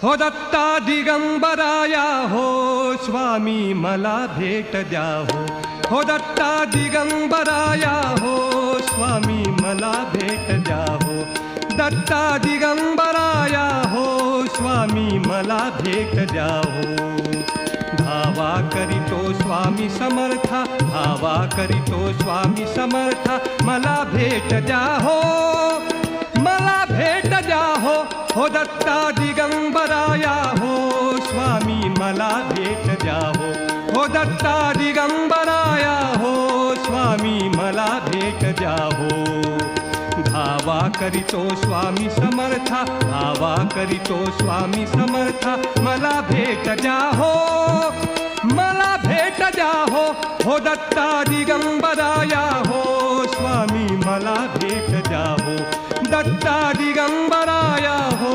हो दत्ता दिगंबराया हो स्वामी मला भेट द्या हो दत्ता दिगंबराया हो स्वामी मला भेट द्या हो दत्ता दिगंबराया हो स्वामी मला भेट द्या हो धावा करीतो स्वामी समर्था धावा करीतो स्वामी समर्था मला भेट द्या हो मला भेट द्या हो दत्ता दिगंबराया हो स्वामी मला भेट द्या हो दत्ता दिगंबराया हो स्वामी मला भेट द्या हो धावा करीतो स्वामी समर्था धावा करीतो स्वामी समर्था मला भेट द्या हो मला भेट द्या हो दत्ता दिगंबराया हो स्वामी मला भेट द्या हो दत्ता दिगंबराया हो